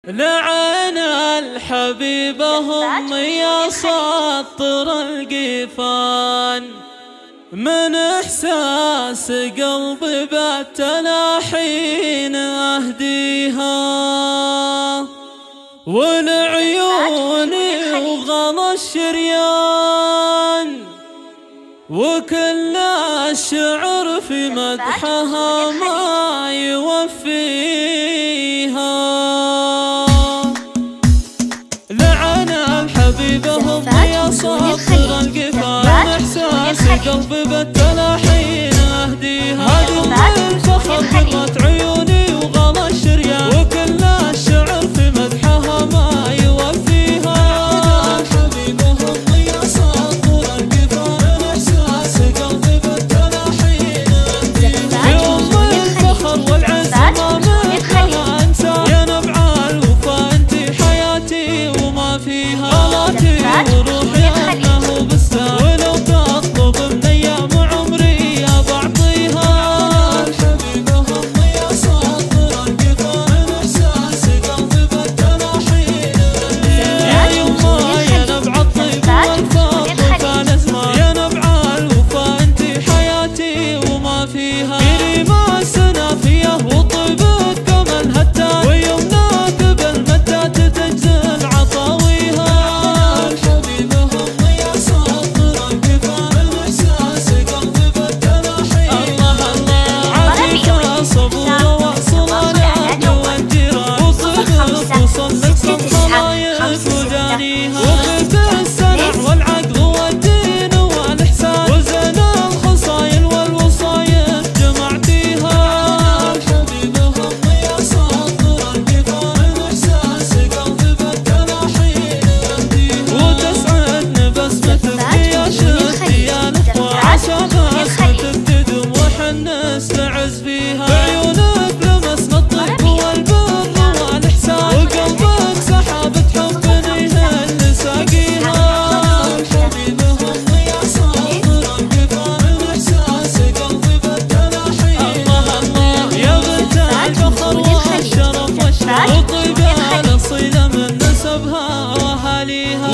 لعن الحبيبة هم يا سطر القفان، من إحساس قلبي بالتلاحين أهديها، والعيون وغلا الشريان، وكل الشعر في مدحها ما يوفيها. لعن الحبيبة هم يا سطر القفان، إحساس قلبي بالتلاحين أهديها، هذه من فخر قرة عيوني وغلا الشريان، وكل الشعر في مدحها ما يوفيها. الحبيبة هم يا سطر القفان، إحساس قلبي بالتلاحين أهديها، يوم الفخر والعز ما منها أنسى، يا نبع الوفا أنت حياتي وما فيها، غلاتي وروحي أنه بستان، ولو تطلب من أيام عمري بعطيها. الحبيبة هم يا سطر القفان، إحساس قلبي بالتلاحين أهديها، يا يما يا نبع الطيب والفضل كان اسمها، يا نبع الوفا أنت حياتي وما فيها، كريمة السنافية وطيبك كمن هتان، ويمناك بالمدات تجزل عطاويها. الحبيبة هم يا سطر القفان، إحساس قلبي بالتلاحين الله الله، عافية صبورة وصلالات والجيران، وصدق وصلت الخلايق ودانيها، وقف السنع والعقل والدين والإحسان، وزن الخصايل والوصايف جمعتيها. الحبيبة هم يا سطر القفان، إحساس قلبي بالتلاحين أهديها، وتسعدني بسمتك يا شدي يا نخوة، عسى بسمتك تدوم وحن نستعز فيها، بعيونك لمسنا الطيب والبر والإحسان، وقلبك سحابة حب نهل ساقيها. الحبيبة هم يا سطر القفان، إحساس قلبي بالتلاحين الله الله، يا بنت الفخر والشرف والشرف، وطيبة الأصيلة من نسبها وأهاليها،